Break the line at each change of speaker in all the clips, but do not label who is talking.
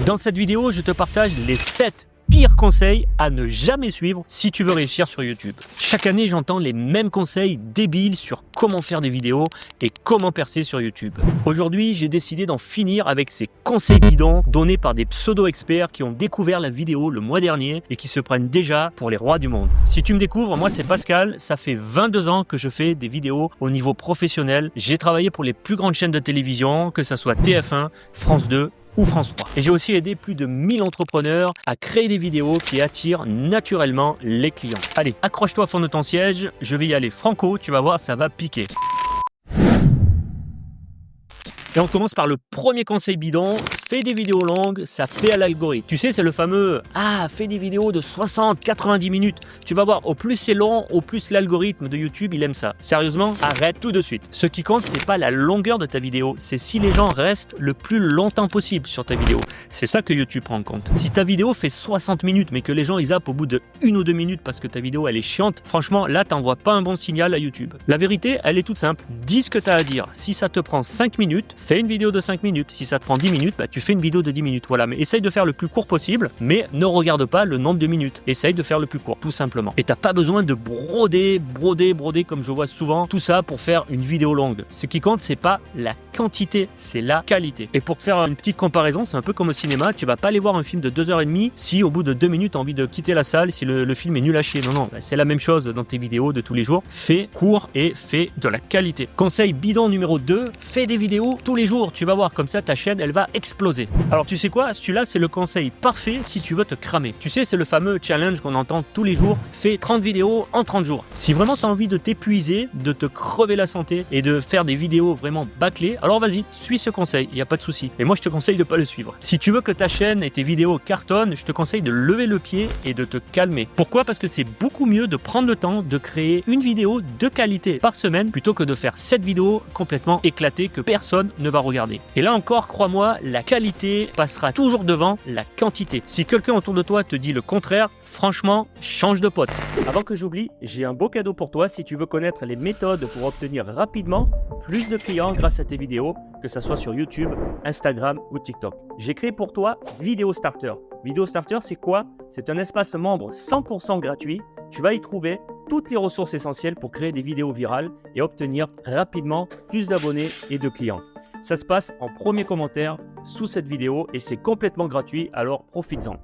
Dans cette vidéo, je te partage les 7 pires conseils à ne jamais suivre si tu veux réussir sur YouTube. Chaque année, j'entends les mêmes conseils débiles sur comment faire des vidéos et comment percer sur YouTube. Aujourd'hui, j'ai décidé d'en finir avec ces conseils bidons donnés par des pseudo-experts qui ont découvert la vidéo le mois dernier et qui se prennent déjà pour les rois du monde. Si tu me découvres, moi c'est Pascal, ça fait 22 ans que je fais des vidéos au niveau professionnel. J'ai travaillé pour les plus grandes chaînes de télévision, que ce soit TF1, France 2, ou France 3. Et j'ai aussi aidé plus de 1000 entrepreneurs à créer des vidéos qui attirent naturellement les clients. Allez, accroche-toi au fond de ton siège, je vais y aller franco, tu vas voir, ça va piquer. Et on commence par le premier conseil bidon, fais des vidéos longues, ça plaît à l'algorithme. Tu sais, c'est le fameux « Ah, fais des vidéos de 60-90 minutes ». Tu vas voir, au plus c'est long, au plus l'algorithme de YouTube, il aime ça. Sérieusement, arrête tout de suite. Ce qui compte, c'est pas la longueur de ta vidéo, c'est si les gens restent le plus longtemps possible sur ta vidéo. C'est ça que YouTube prend en compte. Si ta vidéo fait 60 minutes, mais que les gens ils zappent au bout de 1 ou 2 minutes parce que ta vidéo elle est chiante, franchement, là, t'envoies pas un bon signal à YouTube. La vérité, elle est toute simple. Dis ce que tu as à dire. Si ça te prend 5 minutes, fais une vidéo de 5 minutes. Si ça te prend 10 minutes, tu fais une vidéo de 10 minutes. Voilà, mais essaye de faire le plus court possible, mais ne regarde pas le nombre de minutes. Essaye de faire le plus court, tout simplement. Et t'as pas besoin de broder, comme je vois souvent, tout ça pour faire une vidéo longue. Ce qui compte, c'est pas la quantité, c'est la qualité. Et pour te faire une petite comparaison, c'est un peu comme au cinéma, tu vas pas aller voir un film de 2h30 si au bout de 2 minutes, tu as envie de quitter la salle, si le film est nul à chier. Non, c'est la même chose dans tes vidéos de tous les jours. Fais court et fais de la qualité. Conseil bidon numéro 2, fais des vidéos tous les jours. Tu vas voir, comme ça, ta chaîne, elle va exploser. Alors, tu sais quoi? Celui-là, c'est le conseil parfait si tu veux te cramer. Tu sais, c'est le fameux challenge qu'on entend tous les jours. Fais 30 vidéos en 30 jours. Si vraiment tu as envie de t'épuiser, de te crever la santé et de faire des vidéos vraiment bâclées, alors vas-y, suis ce conseil, il n'y a pas de souci. Et moi, je te conseille de ne pas le suivre. Si tu veux que ta chaîne et tes vidéos cartonnent, je te conseille de lever le pied et de te calmer. Pourquoi? Parce que c'est beaucoup mieux de prendre le temps de créer une vidéo de qualité par semaine plutôt que de faire 7 vidéos complètement éclatées que personne ne va regarder. Et là encore, crois-moi, la qualité passera toujours devant la quantité. Si quelqu'un autour de toi te dit le contraire, franchement, change de pote. Avant que j'oublie, j'ai un beau cadeau pour toi si tu veux connaître les méthodes pour obtenir rapidement plus de clients grâce à tes vidéos, que ce soit sur YouTube, Instagram ou TikTok. J'ai créé pour toi Vidéo Starter. Vidéo Starter, c'est quoi? C'est un espace membre 100% gratuit. Tu vas y trouver toutes les ressources essentielles pour créer des vidéos virales et obtenir rapidement plus d'abonnés et de clients. Ça se passe en premier commentaire sous cette vidéo et c'est complètement gratuit, alors profites-en.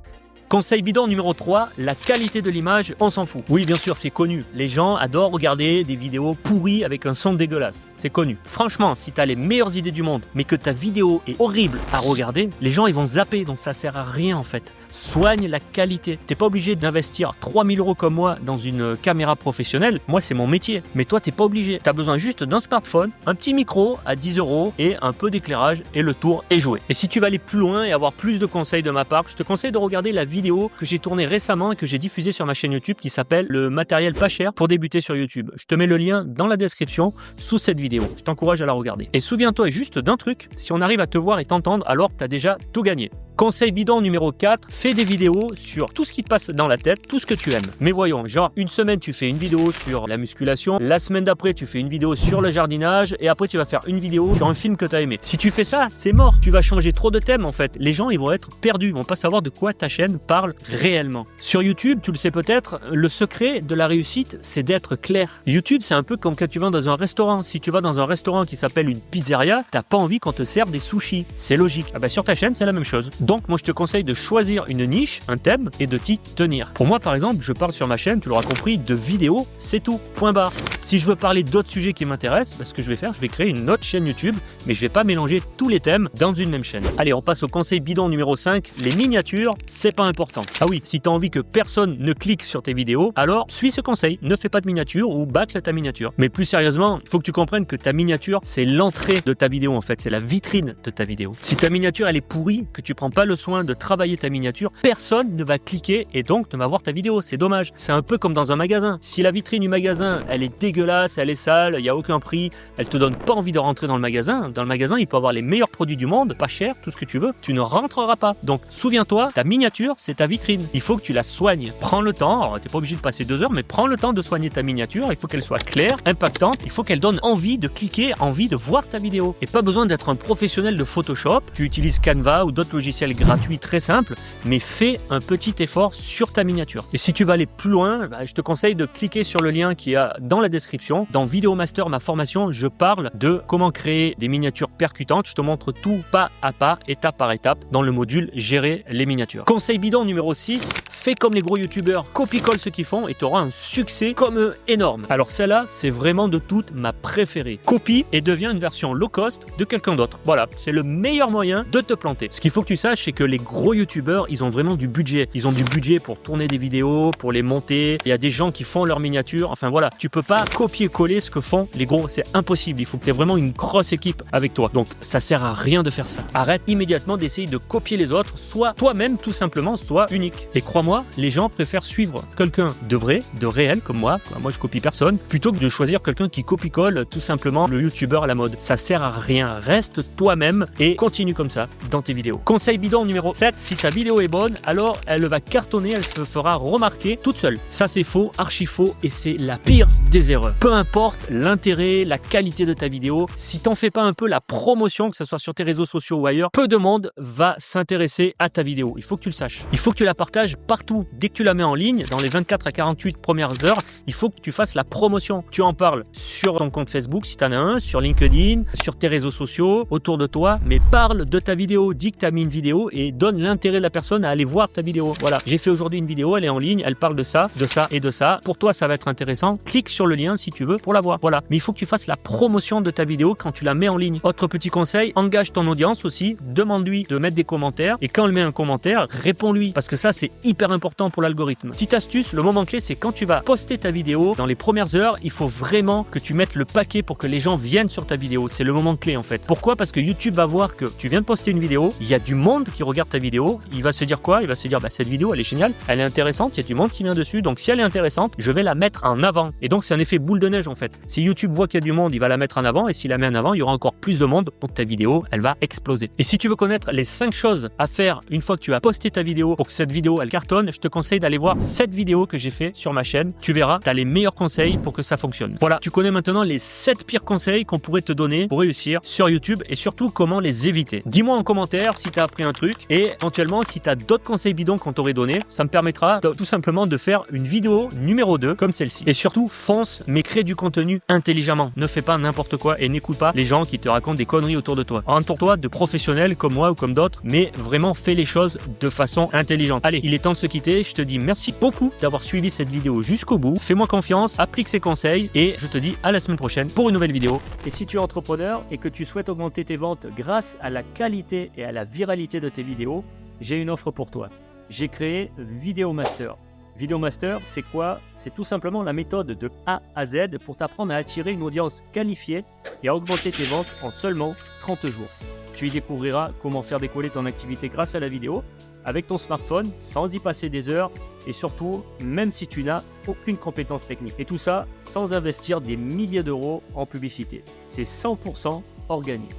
Conseil bidon numéro 3, la qualité de l'image, on s'en fout. Oui, bien sûr, c'est connu. Les gens adorent regarder des vidéos pourries avec un son dégueulasse. C'est connu. Franchement, si tu as les meilleures idées du monde, mais que ta vidéo est horrible à regarder, les gens ils vont zapper, donc ça sert à rien en fait. Soigne la qualité. T'es pas obligé d'investir 3000 € comme moi dans une caméra professionnelle. Moi, c'est mon métier. Mais toi, t'es pas obligé. T'as besoin juste d'un smartphone, un petit micro à 10 € et un peu d'éclairage et le tour est joué. Et si tu veux aller plus loin et avoir plus de conseils de ma part, je te conseille de regarder la vidéo que j'ai tournée récemment et que j'ai diffusée sur ma chaîne YouTube qui s'appelle le matériel pas cher pour débuter sur YouTube. Je te mets le lien dans la description sous cette vidéo. Je t'encourage à la regarder. Et souviens-toi juste d'un truc, si on arrive à te voir et t'entendre, alors t'as déjà tout gagné. Conseil bidon numéro 4, fais des vidéos sur tout ce qui te passe dans la tête, tout ce que tu aimes. Mais voyons, genre une semaine tu fais une vidéo sur la musculation, la semaine d'après tu fais une vidéo sur le jardinage et après tu vas faire une vidéo sur un film que tu as aimé. Si tu fais ça, c'est mort. Tu vas changer trop de thèmes en fait. Les gens ils vont être perdus, ils vont pas savoir de quoi ta chaîne parle réellement. Sur YouTube, tu le sais peut-être, le secret de la réussite, c'est d'être clair. YouTube, c'est un peu comme quand tu vas dans un restaurant. Si tu vas dans un restaurant qui s'appelle une pizzeria, t'as pas envie qu'on te serve des sushis. C'est logique. Sur ta chaîne, c'est la même chose. Donc moi je te conseille de choisir une niche, un thème et de t'y tenir. Pour moi par exemple, je parle sur ma chaîne, tu l'auras compris, de vidéos, c'est tout, point barre. Si je veux parler d'autres sujets qui m'intéressent, ce que je vais faire, je vais créer une autre chaîne YouTube, mais je vais pas mélanger tous les thèmes dans une même chaîne. Allez, on passe au conseil bidon numéro 5, les miniatures, c'est pas important. Ah oui, si tu as envie que personne ne clique sur tes vidéos, alors suis ce conseil, ne fais pas de miniature ou bâcle ta miniature. Mais plus sérieusement, il faut que tu comprennes que ta miniature, c'est l'entrée de ta vidéo en fait, c'est la vitrine de ta vidéo. Si ta miniature elle est pourrie, que tu prends pas le soin de travailler ta miniature, personne ne va cliquer et donc ne va voir ta vidéo. C'est dommage. C'est un peu comme dans un magasin. Si la vitrine du magasin, elle est dégueulasse, elle est sale, il n'y a aucun prix, elle te donne pas envie de rentrer dans le magasin. Dans le magasin, il peut avoir les meilleurs produits du monde, pas cher, tout ce que tu veux. Tu ne rentreras pas. Donc, souviens-toi, ta miniature, c'est ta vitrine. Il faut que tu la soignes. Prends le temps. Alors, t'es pas obligé de passer 2 heures, mais prends le temps de soigner ta miniature. Il faut qu'elle soit claire, impactante. Il faut qu'elle donne envie de cliquer, envie de voir ta vidéo. Et pas besoin d'être un professionnel de Photoshop. Tu utilises Canva ou d'autres logiciels logiciel gratuit très simple, mais fais un petit effort sur ta miniature. Et si tu vas aller plus loin, je te conseille de cliquer sur le lien qui est dans la description. Dans Vidéo Master, ma formation, je parle de comment créer des miniatures percutantes. Je te montre tout pas à pas, étape par étape, dans le module Gérer les miniatures. Conseil bidon numéro 6, fais comme les gros youtubeurs, copie-colle ce qu'ils font et tu auras un succès comme eux énorme. Alors celle-là, c'est vraiment de toutes ma préférée. Copie et deviens une version low cost de quelqu'un d'autre. Voilà, c'est le meilleur moyen de te planter. Ce qu'il faut que tu saches, c'est que les gros youtubeurs, ils ont vraiment du budget. Ils ont du budget pour tourner des vidéos, pour les monter. Il y a des gens qui font leurs miniatures. Enfin voilà, tu peux pas copier-coller ce que font les gros. C'est impossible. Il faut que tu aies vraiment une grosse équipe avec toi. Donc ça sert à rien de faire ça. Arrête immédiatement d'essayer de copier les autres. Soit toi-même tout simplement, soit unique. Et crois-moi, les gens préfèrent suivre quelqu'un de vrai, de réel comme moi. Moi je copie personne, plutôt que de choisir quelqu'un qui copie-colle tout simplement le youtubeur à la mode. Ça sert à rien. Reste toi-même et continue comme ça dans tes vidéos. Conseil bidon numéro 7, si ta vidéo est bonne, alors elle va cartonner, elle se fera remarquer toute seule. Ça c'est faux, archi faux, et c'est la pire des erreurs. Peu importe l'intérêt, la qualité de ta vidéo, si t'en fais pas un peu la promotion, que ce soit sur tes réseaux sociaux ou ailleurs, peu de monde va s'intéresser à ta vidéo. Il faut que tu le saches. Il faut que tu la partages partout. Dès que tu la mets en ligne, dans les 24 à 48 premières heures, il faut que tu fasses la promotion. Tu en parles sur ton compte Facebook si tu en as un, sur LinkedIn, sur tes réseaux sociaux, autour de toi, mais parle de ta vidéo. Dis que tu as mis une vidéo et donne l'intérêt de la personne à aller voir ta vidéo. Voilà, j'ai fait aujourd'hui une vidéo, elle est en ligne, elle parle de ça et de ça. Pour toi, ça va être intéressant. Clique sur le lien si tu veux pour la voir. Voilà, mais il faut que tu fasses la promotion de ta vidéo quand tu la mets en ligne. Autre petit conseil, engage ton audience aussi, demande-lui de mettre des commentaires et quand elle met un commentaire, réponds-lui parce que ça, c'est hyper important pour l'algorithme. Petite astuce, le moment clé, c'est quand tu vas poster ta vidéo, dans les premières heures, il faut vraiment que tu mettes le paquet pour que les gens viennent sur ta vidéo. C'est le moment clé en fait. Pourquoi? Parce que YouTube va voir que tu viens de poster une vidéo, il y a du monde qui regarde ta vidéo, il va se dire quoi? Il va se dire, cette vidéo, elle est géniale, elle est intéressante, il y a du monde qui vient dessus, donc si elle est intéressante, je vais la mettre en avant. Et donc c'est un effet boule de neige en fait. Si YouTube voit qu'il y a du monde, il va la mettre en avant, et s'il la met en avant, il y aura encore plus de monde, donc ta vidéo, elle va exploser. Et si tu veux connaître les 5 choses à faire une fois que tu as posté ta vidéo pour que cette vidéo, elle cartonne, je te conseille d'aller voir cette vidéo que j'ai fait sur ma chaîne. Tu verras, tu as les meilleurs conseils pour que ça fonctionne. Voilà, tu connais maintenant les 7 pires conseils qu'on pourrait te donner pour réussir sur YouTube et surtout comment les éviter. Dis-moi en commentaire si tu as appris un truc et éventuellement si tu as d'autres conseils bidons qu'on t'aurait donné, ça me permettra tout simplement de faire une vidéo numéro 2 comme celle-ci. Et surtout, fonce, mais crée du contenu intelligemment. Ne fais pas n'importe quoi et n'écoute pas les gens qui te racontent des conneries autour de toi. Entoure-toi de professionnels comme moi ou comme d'autres, mais vraiment fais les choses de façon intelligente. Allez, il est temps de se quitter. Je te dis merci beaucoup d'avoir suivi cette vidéo jusqu'au bout. Fais-moi confiance, applique ces conseils et je te dis à la semaine prochaine pour une nouvelle vidéo. Et si tu es entrepreneur et que tu souhaites augmenter tes ventes grâce à la qualité et à la viralité de tes vidéos, j'ai une offre pour toi. J'ai créé Vidéo Master. Vidéo Master, c'est quoi? C'est tout simplement la méthode de A à Z pour t'apprendre à attirer une audience qualifiée et à augmenter tes ventes en seulement 30 jours. Tu y découvriras comment faire décoller ton activité grâce à la vidéo, avec ton smartphone, sans y passer des heures, et surtout, même si tu n'as aucune compétence technique. Et tout ça, sans investir des milliers d'euros en publicité. C'est 100% organique.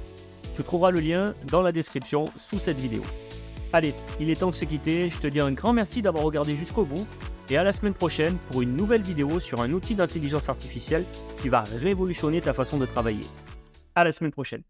Tu trouveras le lien dans la description sous cette vidéo. Allez, il est temps de se quitter. Je te dis un grand merci d'avoir regardé jusqu'au bout. Et à la semaine prochaine pour une nouvelle vidéo sur un outil d'intelligence artificielle qui va révolutionner ta façon de travailler. À la semaine prochaine.